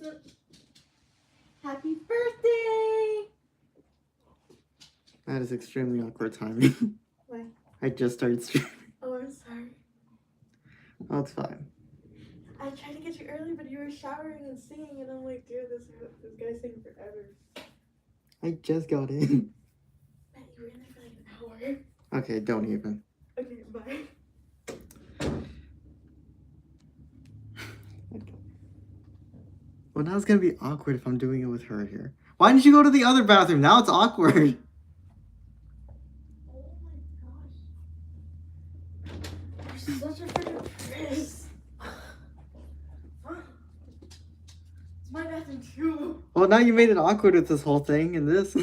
present. Happy birthday! That is extremely awkward timing. Why? I just started streaming. Oh, I'm sorry. Oh, it's fine. I tried to get you early, but you were showering and singing, and I'm like, dude, this guy's singing forever. I just got in. Man, you were in there for like an hour. Okay, don't even. Okay, bye. Well, now it's gonna be awkward if I'm doing it with her here. Why didn't you go to the other bathroom? Now it's awkward. Oh my gosh. You're such a freaking priss. It's my bathroom too. Well, now you made it awkward with this whole thing and this.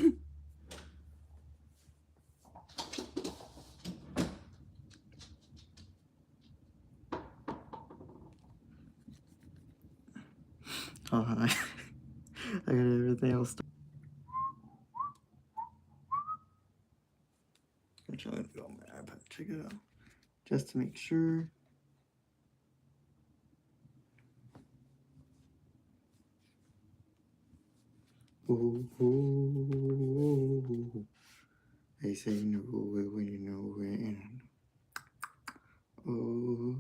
Oh, hi. I got everything else. I'm trying to go on my iPad. Check it out. Just to make sure. Ooh, ooh, ooh. They say no when you know when. Oh,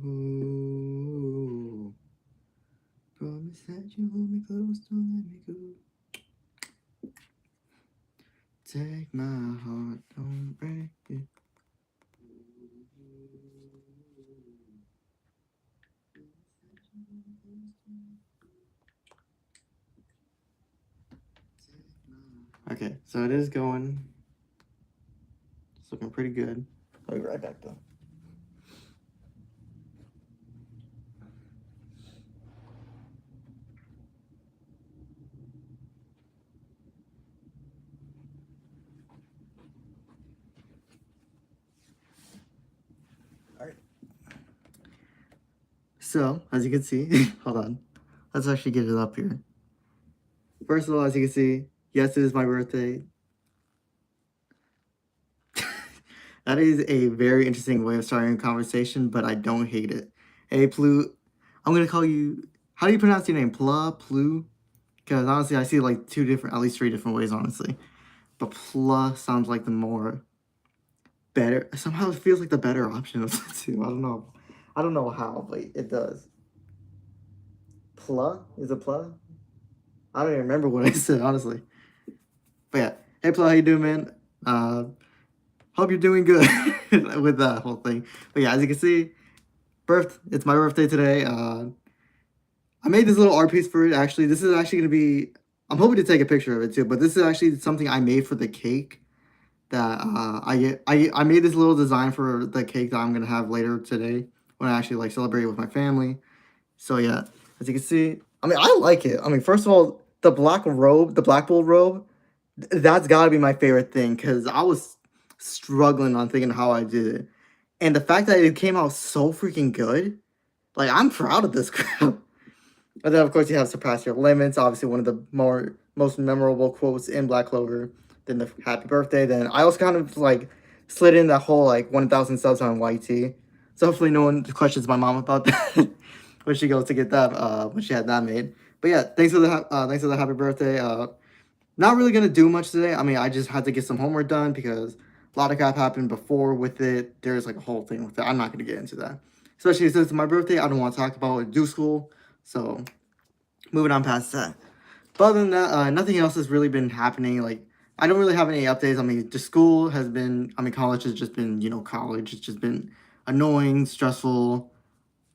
promise that you hold me close, don't let me go. Take my heart, don't break it. Okay, so it is going. It's looking pretty good. I'll be right back though. Alright. So, as you can see, hold on. Let's actually get it up here. First of all, as you can see, yes, it is my birthday. That is a very interesting way of starting a conversation, but I don't hate it. Hey, Plu, I'm gonna call you. How do you pronounce your name? Plu? Because honestly, I see like two different, at least three different ways, honestly. But Pla sounds like the more better. Somehow it feels like the better option of the two. I don't know. I don't know how, but it does. Pla? Is it Pla? I don't even remember what I said, honestly. But yeah. Hey, Pla, how you doing, man? Hope you're doing good with that whole thing. But yeah, as you can see, it's my birthday today. I made this little art piece for it, actually. This is actually going to be... I'm hoping to take a picture of it, too. But this is actually something I made for the cake. That I made this little design for the cake that I'm going to have later today. When I actually, like, celebrate with my family. So, yeah. As you can see... I mean, I like it. I mean, first of all, the black robe, the Black Bull robe, that's got to be my favorite thing. Because I was struggling on thinking how I did it. And the fact that it came out so freaking good, like, I'm proud of this crap. And then, of course, you have Surpass Your Limits, obviously one of the most memorable quotes in Black Clover. Then the Happy Birthday. Then I also kind of, like, slid in that whole, like, 1,000 subs on YT. So hopefully no one questions my mom about that when she goes to get that, when she had that made. But yeah, thanks for the Happy Birthday. Not really going to do much today. I mean, I just had to get some homework done because a lot of crap happened before with it. There's like a whole thing with it. I'm not going to get into that. Especially since it's my birthday, I don't want to talk about it. Do school. So, moving on past that. But other than that, nothing else has really been happening. Like, I don't really have any updates. I mean, the school has been, college has just been, college. It's just been annoying, stressful,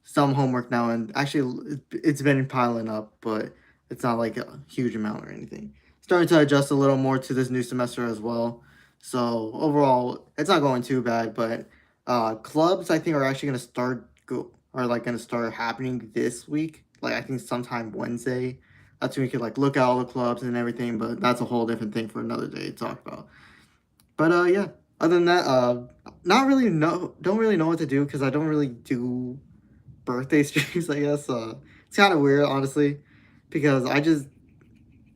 some homework now. And actually, it's been piling up, but it's not like a huge amount or anything. Starting to adjust a little more to this new semester as well. So overall, it's not going too bad. But clubs, I think, are actually going to start happening this week. Like I think sometime Wednesday. That's when we could like look at all the clubs and everything. But that's a whole different thing for another day to talk about. But yeah, other than that, don't really know what to do because I don't really do birthday streams. I guess it's kind of weird, honestly, because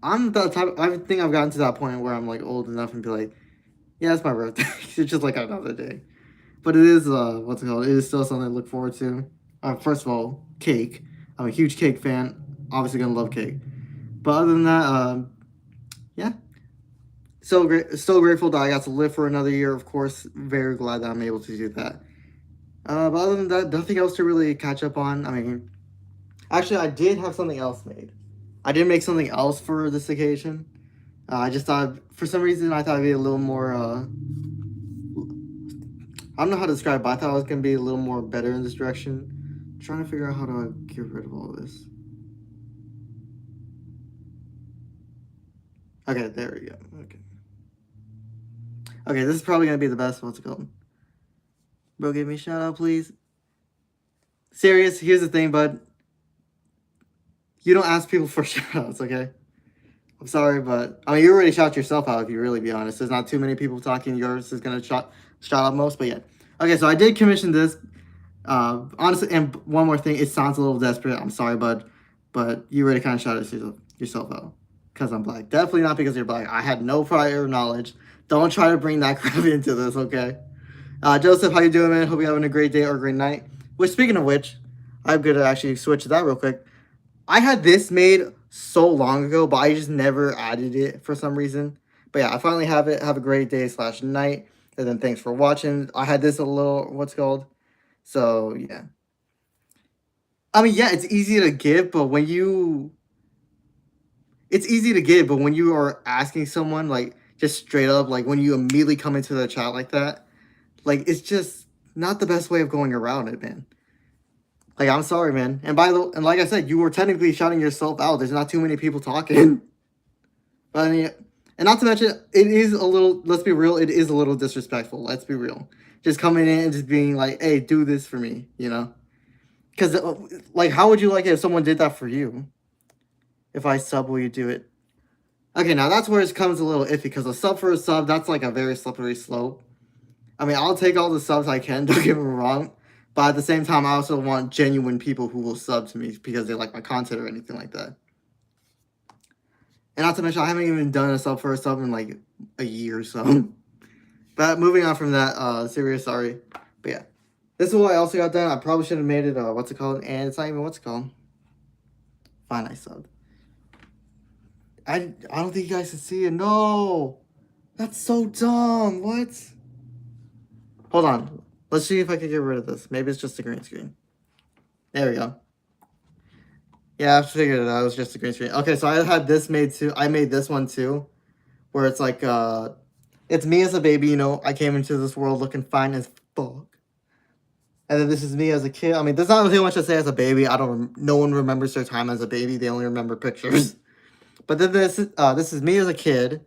I'm the type. I think I've gotten to that point where I'm like old enough and be like, yeah, it's my birthday. It's just like another day. But it is what's it called? It is still something to look forward to. First of all, cake. I'm a huge cake fan. Obviously gonna love cake. But other than that, yeah. So great, so grateful that I got to live for another year. Of course, very glad that I'm able to do that. But other than that, nothing else to really catch up on. I mean, actually, I did have something else made. I did make something else for this occasion. I just thought, for some reason, I thought it'd be a little more. I don't know how to describe it, but I thought it was gonna be a little more better in this direction. I'm trying to figure out how to get rid of all this. Okay, there we go. Okay. Okay, this is probably gonna be the best. What's it called? Bro, give me a shout out, please. Serious, here's the thing, bud. You don't ask people for shout outs, okay? I'm sorry, but I mean, you already shout yourself out if you really be honest. There's not too many people talking. Yours is gonna shout out most, but yeah. Okay, so I did commission this. Honestly, and one more thing, it sounds a little desperate. I'm sorry, bud, but you already kind of shouted yourself out because I'm black. Definitely not because you're black. I had no prior knowledge. Don't try to bring that crap into this, okay? Joseph, how you doing, man? Hope you're having a great day or a great night. Which, speaking of which, I'm gonna actually switch to that real quick. I had this made so long ago, but I just never added it for some reason. But yeah, I finally have it. Have a great day / night. And then thanks for watching. I had this a little, what's called? So yeah. I mean, yeah, it's easy to give, but when you... It's easy to give, but when you are asking someone, like, just straight up, like, when you immediately come into the chat like that, like, it's just not the best way of going around it, man. Like, I'm sorry, man. And like I said, you were technically shouting yourself out. There's not too many people talking. But I mean, and not to mention, it is a little. Let's be real. It is a little disrespectful. Let's be real. Just coming in and just being like, "Hey, do this for me," you know? Because, like, how would you like it if someone did that for you? If I sub, will you do it? Okay, now that's where it comes a little iffy. Because a sub for a sub, that's like a very slippery slope. I mean, I'll take all the subs I can. Don't get me wrong. But at the same time, I also want genuine people who will sub to me because they like my content or anything like that. And not to mention, I haven't even done a sub for a sub in like a year or so. But moving on from that, serious sorry. But yeah, this is what I also got done. I probably should have made it, what's it called? And it's not even what's it called. Fine, I subbed. I don't think you guys can see it. No! That's so dumb. What? Hold on. Let's see if I can get rid of this. Maybe it's just a green screen. There we go. Yeah, I figured it out. It was just a green screen. Okay, so I had this made too. I made this one too. Where it's like, it's me as a baby, you know. I came into this world looking fine as fuck. And then this is me as a kid. I mean, there's not really much to say as a baby. No one remembers their time as a baby. They only remember pictures. But then this is me as a kid.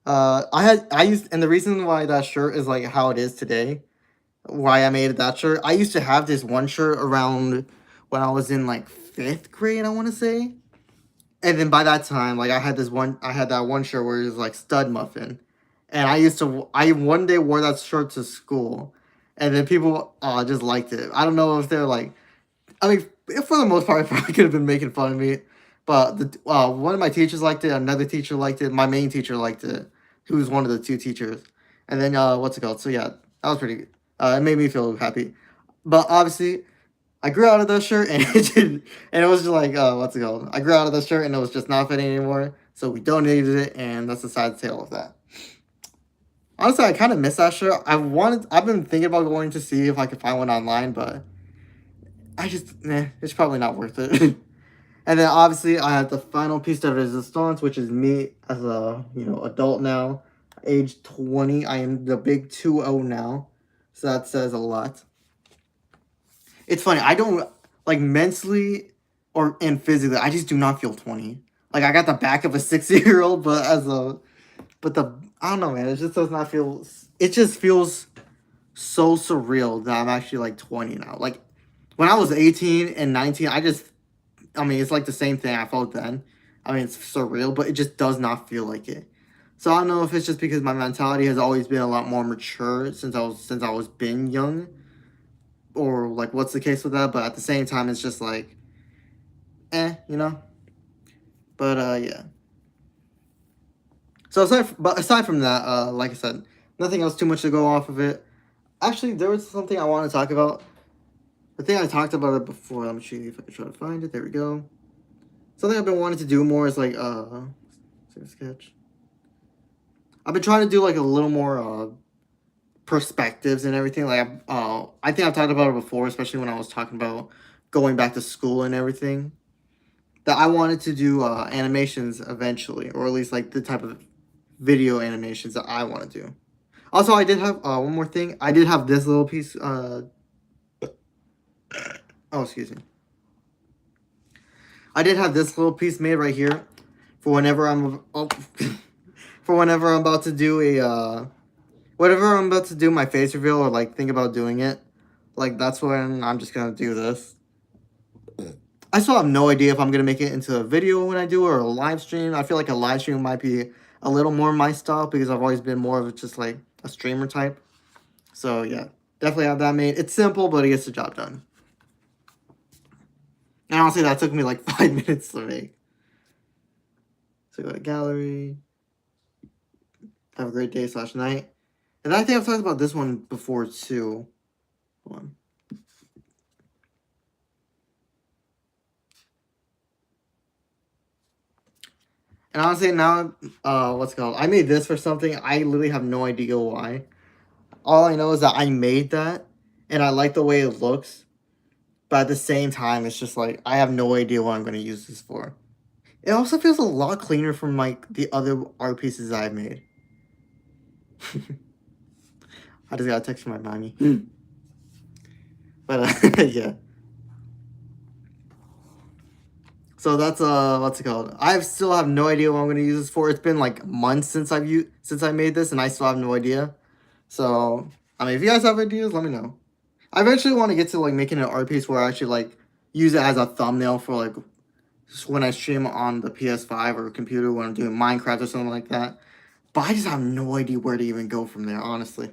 And the reason why that shirt is like how it is today, why I made that shirt, I used to have this one shirt around when I was in like 5th grade, I want to say. And then by that time, like I had that one shirt where it was like Stud Muffin. And I one day wore that shirt to school. And then people just liked it. I don't know if they're like, I mean, for the most part, I probably could have been making fun of me. But one of my teachers liked it. Another teacher liked it. My main teacher liked it. Who was one of the 2 teachers. And then, what's it called? So yeah, that was pretty good. It made me feel happy. But obviously, I grew out of that shirt and it was just like, what's it called? I grew out of that shirt and it was just not fitting anymore. So we donated it, and that's the sad tale of that. Honestly, I kind of miss that shirt. I've been thinking about going to see if I could find one online, but it's probably not worth it. And then obviously I have the final piece de resistance, which is me as a, adult now, age 20. I am the big 2-0 now. So that says a lot. It's funny, I don't, like, mentally and physically, I just do not feel 20. Like, I got the back of a 6-year-old, I don't know, man, it just does not feel, it just feels so surreal that I'm actually, like, 20 now. Like, when I was 18 and 19, it's like the same thing I felt then. I mean, it's surreal, but it just does not feel like it. So I don't know if it's just because my mentality has always been a lot more mature since I was been young, or like what's the case with that. But at the same time, it's just like, you know. But yeah. So aside from that, like I said, nothing else too much to go off of it. Actually, there was something I want to talk about. I think I talked about it before. Let me see if I can try to find it. There we go. something I've been wanting to do more is like sketch. I've been trying to do like a little more perspectives and everything. Like I think I've talked about it before, especially when I was talking about going back to school and everything. That I wanted to do animations eventually, or at least like the type of video animations that I want to do. Also, I did have one more thing. I did have this little piece. Oh, excuse me. I did have this little piece made right here for whenever I'm for whenever I'm about to do a whatever I'm about to do my face reveal or like think about doing it. Like that's when I'm just gonna do this. I still have no idea if I'm gonna make it into a video when I do it or a live stream. I feel like a live stream might be a little more my style because I've always been more of just like a streamer type. So yeah, definitely have that made. It's simple, but it gets the job done. And honestly, that took me like 5 minutes to make. So go to gallery. Have a great day / night. And I think I've talked about this one before too. Hold on. And honestly, now, what's it called? I made this for something. I literally have no idea why. All I know is that I made that, and I like the way it looks. But at the same time, it's just like, I have no idea what I'm going to use this for. It also feels a lot cleaner from, like, the other art pieces I've made. I just got a text from my mommy. But, yeah. So that's what's it called? I still have no idea what I'm gonna use this for. It's been like months since I made this, and I still have no idea. So I mean, if you guys have ideas, let me know. I eventually want to get to like making an art piece where I actually like use it as a thumbnail for like when I stream on the PS5 or computer when I'm doing Minecraft or something like that. But I just have no idea where to even go from there, honestly.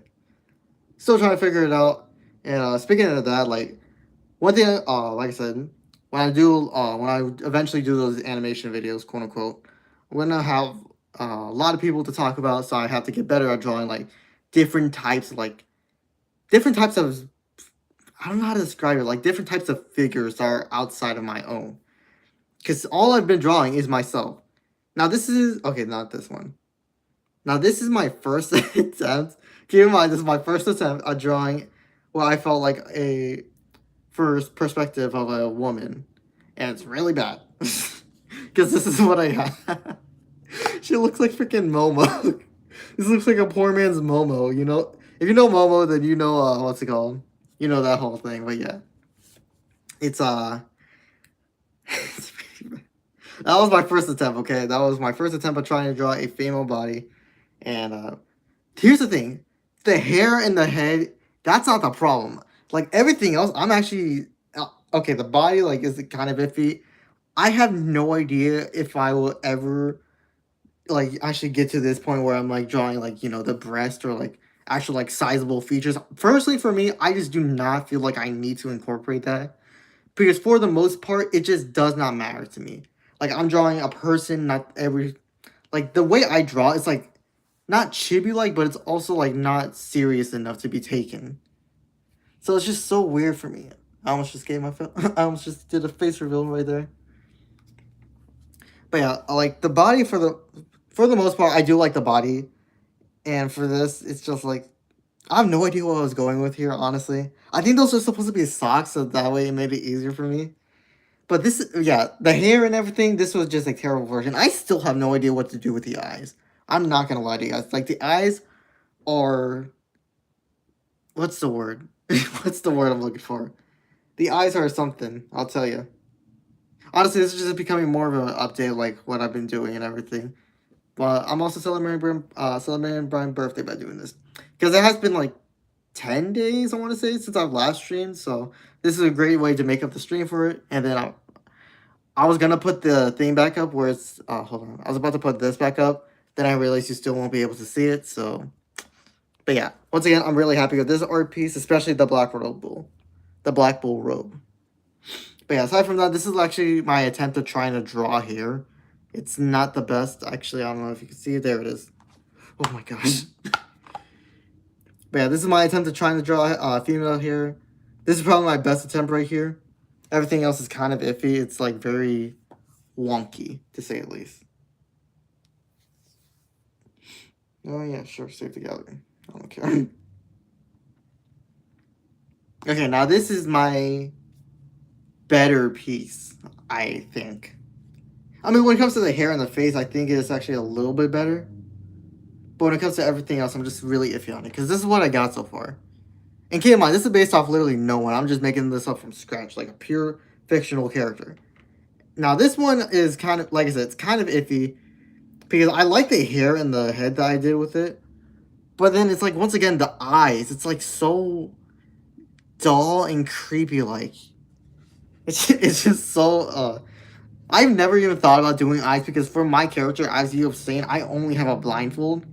Still trying to figure it out. And speaking of that, like one thing, like I said. When I eventually do those animation videos, quote unquote, I'm gonna have a lot of people to talk about, so I have to get better at drawing like different types of, I don't know how to describe it, like different types of figures that are outside of my own. Because all I've been drawing is myself. Now this is, okay, not this one. Now this is my first attempt. Keep in mind, this is my first attempt at drawing what I felt like a first perspective of a woman, and it's really bad because this is what I have. She looks like freaking Momo. This looks like a poor man's Momo, you know. If you know Momo, then you know what's it called, you know that whole thing. But yeah, it's it's that was my first attempt. Okay, that was my first attempt at trying to draw a female body. And here's the thing, the hair and the head, that's not the problem. Like everything else, I'm actually okay. The body like is kind of iffy. I have no idea if I will ever like actually get to this point where I'm like drawing like, you know, the breast or like actual like sizable features. Firstly, for me, I just do not feel like I need to incorporate that because for the most part, it just does not matter to me. Like I'm drawing a person, not every like the way I draw is like not chibi like, but it's also like not serious enough to be taken. So it's just so weird for me. I almost just gave my I almost just did a face reveal right there. But yeah, like the body for the most part, I do like the body. And for this, it's just like I have no idea what I was going with here, honestly. I think those are supposed to be socks, so that way it made it easier for me. But this, yeah, the hair and everything, this was just a terrible version. I still have no idea what to do with the eyes. I'm not gonna lie to you guys. Like the eyes are, what's the word? What's the word I'm looking for? The eyes are something, I'll tell you. Honestly, this is just becoming more of an update, like what I've been doing and everything. But I'm also celebrating Brian's birthday by doing this. Because it has been like 10 days, I want to say, since I've last streamed. So this is a great way to make up the stream for it. And then I was going to put the thing back up where it's, hold on. I was about to put this back up. Then I realized you still won't be able to see it. So, but yeah, once again, I'm really happy with this art piece, especially the Black Bull robe. But yeah, aside from that, this is actually my attempt at trying to draw here. It's not the best. Actually, I don't know if you can see it. There it is. Oh my gosh. But yeah, this is my attempt at trying to draw a female here. This is probably my best attempt right here. Everything else is kind of iffy. It's like very wonky, to say the least. Oh yeah, sure, save the gallery. I don't care. Okay, now this is my better piece, I think. I mean, when it comes to the hair and the face, I think it's actually a little bit better. But when it comes to everything else, I'm just really iffy on it. Because this is what I got so far. And keep in mind, this is based off literally no one. I'm just making this up from scratch. Like a pure fictional character. Now, this one is kind of, like I said, it's kind of iffy. Because I like the hair and the head that I did with it. But then it's like, once again, the eyes. It's like so dull and creepy like. It's just so, I've never even thought about doing eyes because for my character, as you have seen, I only have a blindfold.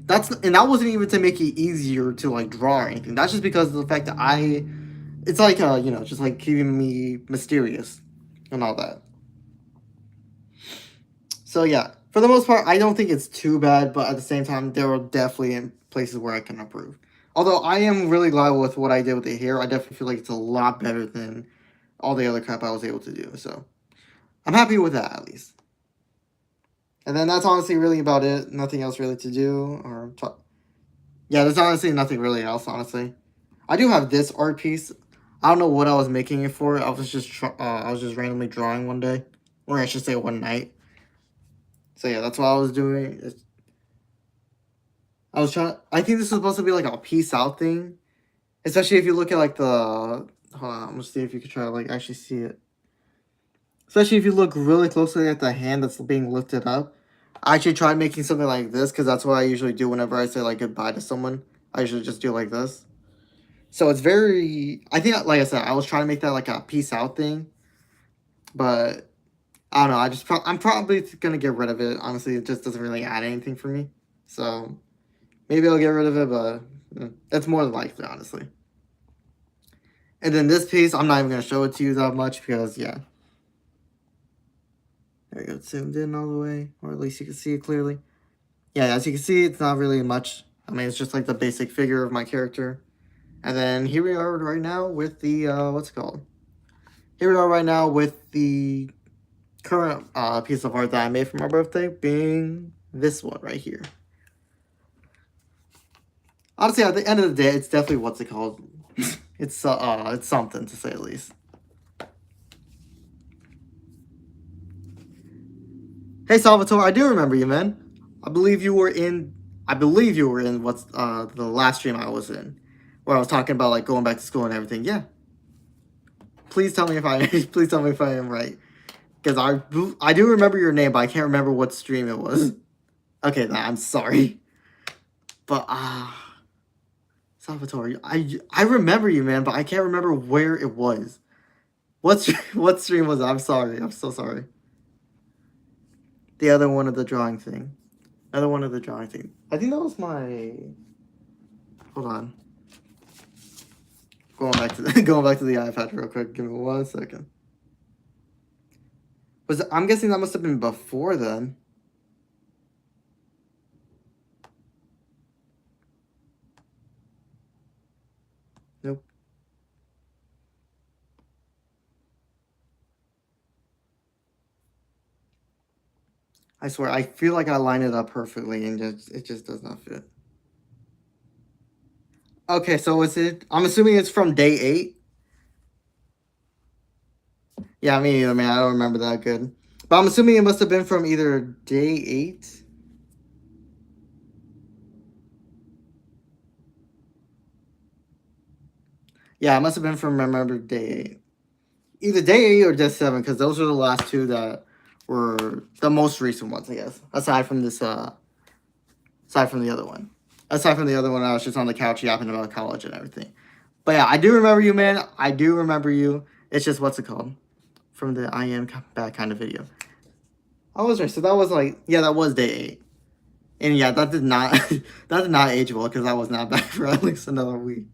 And that wasn't even to make it easier to like draw or anything. That's just because of the fact that it's like you know, just like keeping me mysterious and all that. So yeah, for the most part, I don't think it's too bad, but at the same time, there are definitely places where I can improve. Although I am really glad with what I did with the hair, I definitely feel like it's a lot better than all the other crap I was able to do. So I'm happy with that at least. And then that's honestly really about it. Nothing else really to do or talk. Yeah, there's honestly nothing really else, honestly. I do have this art piece. I don't know what I was making it for. I was just randomly drawing one day. Or I should say one night. So yeah, that's what I was doing. I think this is supposed to be like a peace out thing. Especially if you look at like the... Hold on, I'm gonna see if you can try to like actually see it. Especially if you look really closely at the hand that's being lifted up. I actually tried making something like this because that's what I usually do whenever I say like goodbye to someone. I usually just do like this. So it's very... I think, like I said, I was trying to make that like a peace out thing. But I don't know. I'm probably going to get rid of it. Honestly, it just doesn't really add anything for me. So maybe I'll get rid of it, but that's more than likely, honestly. And then this piece, I'm not even going to show it to you that much because, yeah. There we go, it's zoomed in all the way, or at least you can see it clearly. Yeah, as you can see, it's not really much. I mean, it's just like the basic figure of my character. And then here we are right now with the, what's it called? Here we are right now with the current piece of art that I made for my birthday, being this one right here. Honestly, at the end of the day, it's definitely, what's it called? It's something, to say the least. Hey Salvatore, I do remember you, man. I believe you were in what's the last stream I was in, where I was talking about like going back to school and everything. Yeah. Please tell me if I am right, because I do remember your name, but I can't remember what stream it was. Okay, I'm sorry, but Salvatore, I remember you, man, but I can't remember where it was. What stream was it? I'm sorry. I'm so sorry. The other one of the drawing thing. Another one of the drawing thing. I think that was my... Hold on. Going back to the iPad real quick. Give me 1 second. I'm guessing that must have been before then. Nope. I swear, I feel like I lined it up perfectly and it just does not fit. Okay, so I'm assuming it's from day 8. Yeah, me either, man. I don't remember that good. But I'm assuming it must have been from either day 8. Yeah, it must have been from, remember, day 8. Either day 8 or day 7, because those are the last two that were the most recent ones, I guess. Aside from this, aside from the other one. Aside from the other one, I was just on the couch yapping about college and everything. But yeah, I do remember you, man. I do remember you. It's just, what's it called? From the I am back kind of video. I was right. So that was like, yeah, that was day 8. And yeah, that did not age well because I was not back for at least another week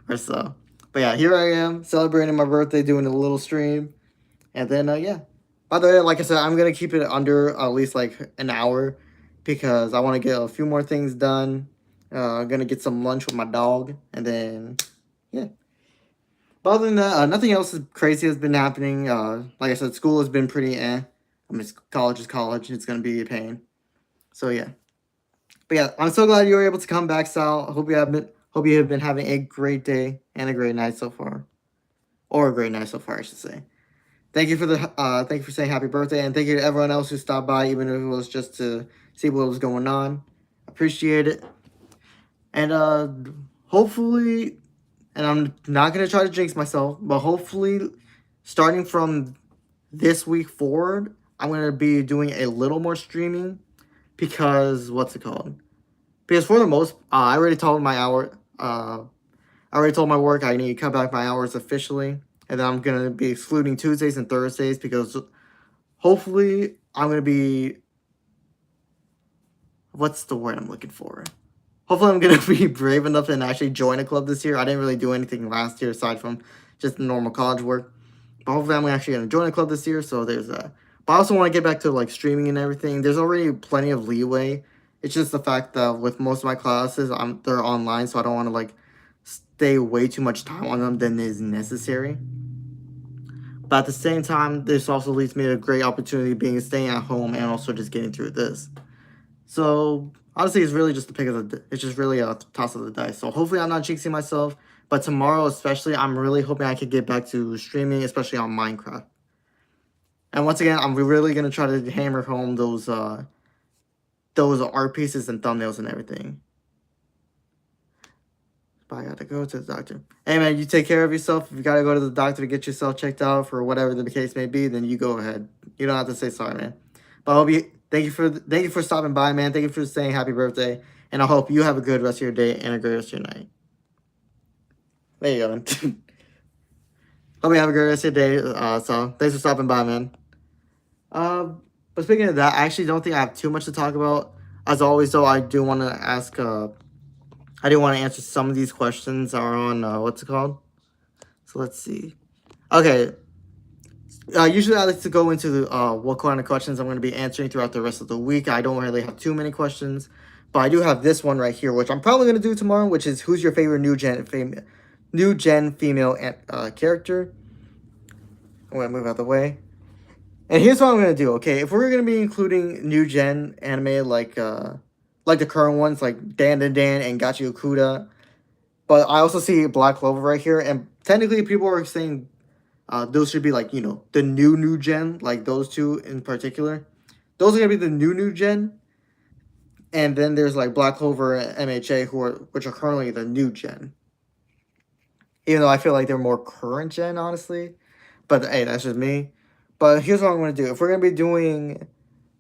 or so. But yeah, here I am celebrating my birthday, doing a little stream. And then, yeah. By the way, like I said, I'm going to keep it under at least like an hour because I want to get a few more things done. I'm going to get some lunch with my dog. And then, yeah. But other than that, nothing else crazy has been happening. Like I said, school has been pretty eh. I mean, college is college. It's gonna be a pain. So yeah. But yeah, I'm so glad you were able to come back, Sal. I hope you have been having a great day and a great night so far, or a great night so far, I should say. Thank you for saying happy birthday, and thank you to everyone else who stopped by, even if it was just to see what was going on. Appreciate it, and hopefully, and I'm not gonna try to jinx myself, but hopefully, starting from this week forward, I'm gonna be doing a little more streaming because what's it called? Because for the most, I already told my hour. I already told my work I need to cut back my hours officially, and then I'm gonna be excluding Tuesdays and Thursdays because hopefully I'm gonna be. What's the word I'm looking for? Hopefully I'm gonna be brave enough and actually join a club this year. I didn't really do anything last year aside from just normal college work, but hopefully I'm actually gonna join a club this year. So there's that. But I also want to get back to like streaming and everything. There's already plenty of leeway. It's just the fact that with most of my classes, they're online, so I don't want to like stay way too much time on them than is necessary. But at the same time, this also leads me to a great opportunity being staying at home and also just getting through this. So honestly, it's really just it's just really a toss of the dice. So hopefully I'm not jinxing myself. But tomorrow especially, I'm really hoping I could get back to streaming, especially on Minecraft. And once again, I'm really gonna try to hammer home those art pieces and thumbnails and everything. But I gotta go to the doctor. Hey man, you take care of yourself. If you gotta go to the doctor to get yourself checked out for whatever the case may be, then you go ahead. You don't have to say sorry, man. But I hope you thank you for stopping by, man. Thank you for saying happy birthday. And I hope you have a good rest of your day and a great rest of your night. There you go, man. Hope you have a great rest of your day. So thanks for stopping by, man. But speaking of that, I actually don't think I have too much to talk about. As always, though, I do want to ask. I do want to answer some of these questions that are on what's it called? So let's see. Okay. Usually I like to go into the, what kind of questions I'm going to be answering throughout the rest of the week. I don't really have too many questions, but I do have this one right here, which I'm probably going to do tomorrow, which is who's your favorite new gen female character? I'm going to move out the way. And here's what I'm going to do, okay? If we're going to be including new gen anime like the current ones, like Dan and Gachi Okuda, but I also see Black Clover right here, and technically people are saying those should be like, you know, the new gen, like those two in particular. Those are going to be the new gen. And then there's like Black Clover and MHA, which are currently the new gen. Even though I feel like they're more current gen, honestly. But hey, that's just me. But here's what I'm going to do. If we're going to be doing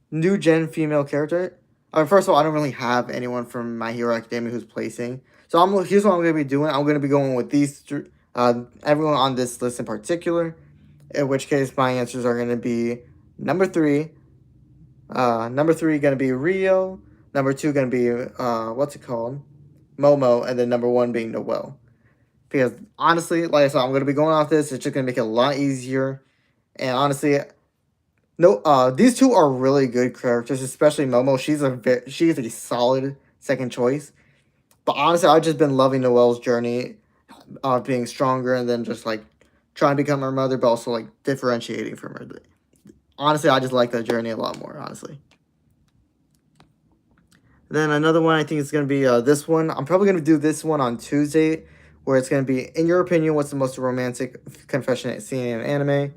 new gen female character, first of all, I don't really have anyone from My Hero Academia who's placing. So here's what I'm going to be doing. I'm going to be going with these everyone on this list in particular. In which case, my answers are going to be number 3. Number 3 going to be Rio. Number 2 going to be, what's it called? Momo. And then number 1 being Noelle. Because honestly, like I said, I'm going to be going off this. It's just going to make it a lot easier. And honestly, these two are really good characters, especially Momo. She's a solid second choice. But honestly, I've just been loving Noelle's journey of being stronger and then just like trying to become her mother, but also like differentiating from her. Honestly, I just like that journey a lot more, honestly. Then another one I think is going to be this one. I'm probably going to do this one on Tuesday, where it's going to be, in your opinion, what's the most romantic confession scene in anime?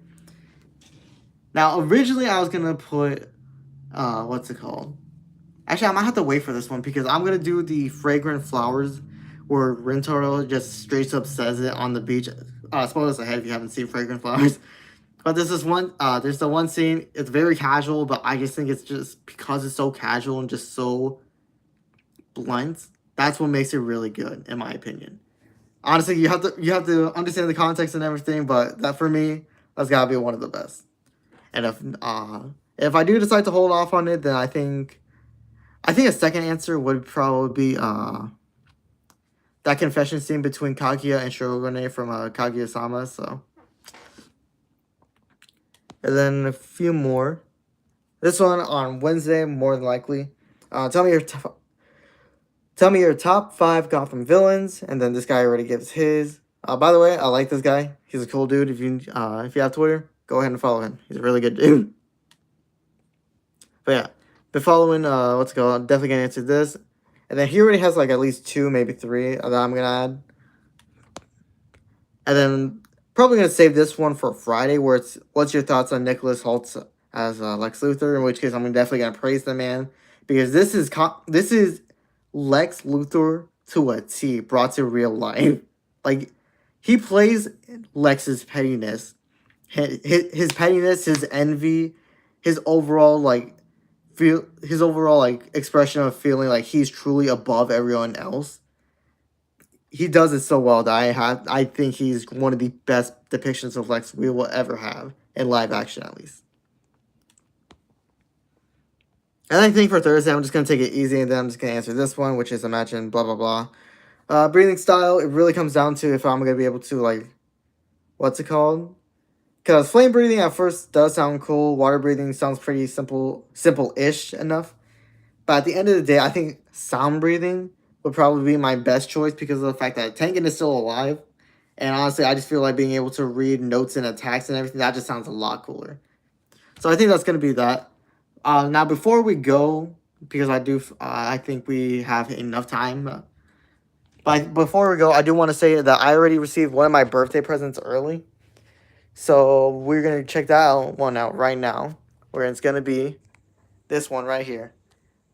Now, originally I was going to put, what's it called? Actually, I might have to wait for this one because I'm going to do the Fragrant Flowers, where Rintaro just straight up says it on the beach. Spoilers ahead if you haven't seen Fragrant Flowers. But there's the one scene, it's very casual, but I just think it's just because it's so casual and just so blunt, that's what makes it really good, in my opinion. Honestly, you have to understand the context and everything, but that for me, that's gotta be one of the best. And if I do decide to hold off on it, then I think a second answer would probably be that confession scene between Kaguya and Shirogane from Kaguya-sama. So, and then a few more. This one on Wednesday, more than likely. Tell me your top 5 Gotham villains, and then this guy already gives his. By the way, I like this guy. He's a cool dude. If you have Twitter, go ahead and follow him. He's a really good dude. But yeah, been following, what's it called? I'm definitely gonna answer this. And then he already has like at least 2, maybe 3 that I'm gonna add. And then probably gonna save this one for Friday, where it's what's your thoughts on Nicholas Holtz as Lex Luthor? In which case, I'm definitely gonna praise the man, because this is Lex Luthor to a T, brought to real life. Like, he plays Lex's pettiness, his pettiness, his envy, his overall expression of feeling like he's truly above everyone else. He does it so well that I think he's one of the best depictions of Lex we will ever have in live action, at least. And I think for Thursday, I'm just gonna take it easy, and then I'm just gonna answer this one, which is imagine blah blah blah. Breathing style, it really comes down to if I'm gonna be able to, like, what's it called? Because flame breathing at first does sound cool. Water breathing sounds pretty simple-ish enough. But at the end of the day, I think sound breathing would probably be my best choice because of the fact that Tengen is still alive. And honestly, I just feel like being able to read notes and attacks and everything, that just sounds a lot cooler. So I think that's going to be that. Now, before we go, because I think we have enough time. But before we go, I do want to say that I already received one of my birthday presents early. So we're going to check that one out right now. Where it's going to be this one right here.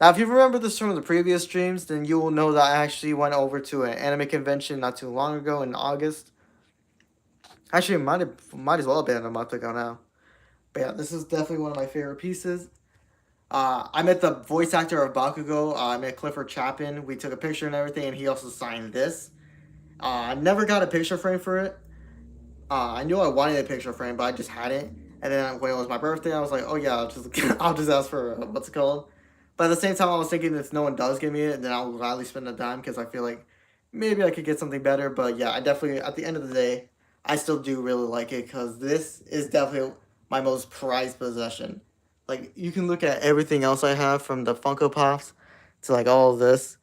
Now, if you remember this from the previous streams, then you will know that I actually went over to an anime convention not too long ago in August. Actually, might as well have been a month ago now. But yeah, this is definitely one of my favorite pieces. I met the voice actor of Bakugo. I met Clifford Chapin. We took a picture and everything, and he also signed this. I never got a picture frame for it. I knew I wanted a picture frame, but I just hadn't. And then when it was my birthday, I was like, oh yeah, I'll just ask for what's it called. But at the same time, I was thinking if no one does give me it, then I'll gladly spend a dime because I feel like maybe I could get something better. But yeah, I definitely, at the end of the day, I still do really like it because this is definitely my most prized possession. Like, you can look at everything else I have, from the Funko Pops to like all of this,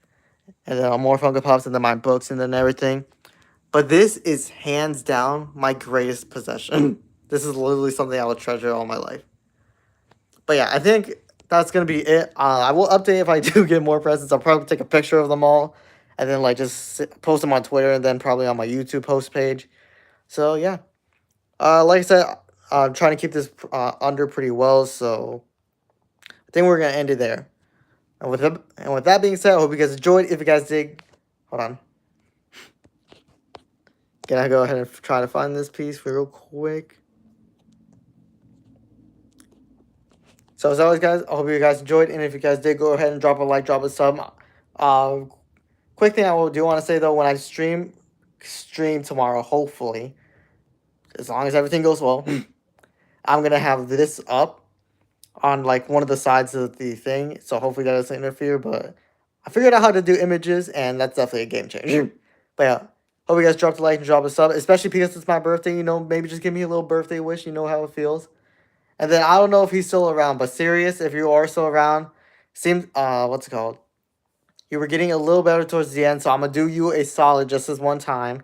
and then more Funko Pops, and then my books, and then everything. But this is hands down my greatest possession. This is literally something I will treasure all my life. But yeah, I think that's going to be it. I will update if I do get more presents. I'll probably take a picture of them all and then like just post them on Twitter and then probably on my YouTube post page. So yeah. Like I said, I'm trying to keep this under pretty well, so I think we're going to end it there. And with that being said, I hope you guys enjoyed. If you guys did, hold on. Gonna go ahead and try to find this piece real quick. So as always, guys, I hope you guys enjoyed, and if you guys did, go ahead and drop a like, drop a sub. Quick thing I do want to say though, when I stream tomorrow, hopefully, as long as everything goes well, I'm gonna have this up on like one of the sides of the thing, so hopefully that doesn't interfere. But I figured out how to do images, and that's definitely a game changer. But yeah, hope you guys drop a like and drop a sub, especially because it's my birthday. You know, maybe just give me a little birthday wish. You know how it feels. And then I don't know if he's still around, but Sirius, if you are still around, seems what's it called? You were getting a little better towards the end, so I'm gonna do you a solid just this one time.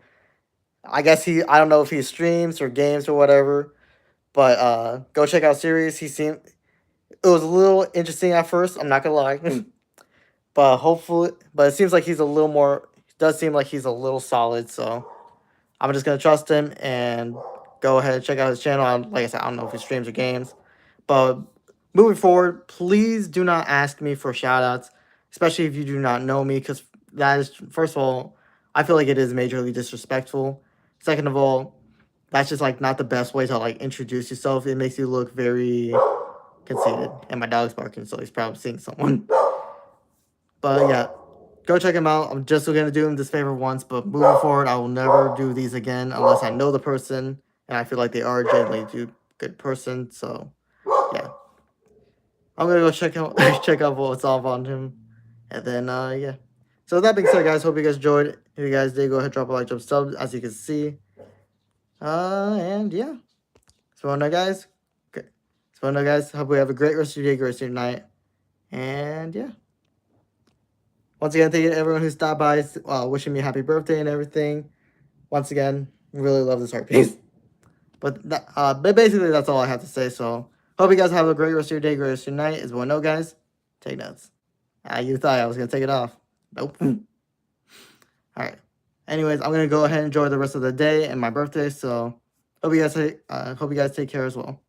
I guess I don't know if he streams or games or whatever, but go check out Sirius. It was a little interesting at first, I'm not gonna lie. But it seems like he's a little more, it does seem like he's a little solid, so I'm just gonna trust him and go ahead and check out his channel. Like I said, I don't know if he streams or games. But moving forward, please do not ask me for shoutouts, especially if you do not know me, because that is, first of all, I feel like it is majorly disrespectful. Second of all, that's just like not the best way to like introduce yourself. It makes you look very conceited. And my dog's barking, so he's probably seeing someone. But yeah, go check him out. I'm just going to do him this favor once, but moving forward, I will never do these again unless I know the person and I feel like they are a genuinely good person. So yeah, I'm gonna go check out what's off on him, and then yeah. So with that being said, guys, hope you guys enjoyed. If you guys did, go ahead, drop a like, drop a sub, as you can see. And yeah, so now, guys. Hope we have a great rest of your day, great rest of your night, and yeah. Once again, thank you to everyone who stopped by, wishing me a happy birthday and everything. Once again, really love this art piece. But basically, that's all I have to say. So Hope you guys have a great rest of your day, great rest of your night. As well, no, guys, take notes. You thought I was gonna take it off. Nope. All right. Anyways, I'm gonna go ahead and enjoy the rest of the day and my birthday. So hope you guys take care as well.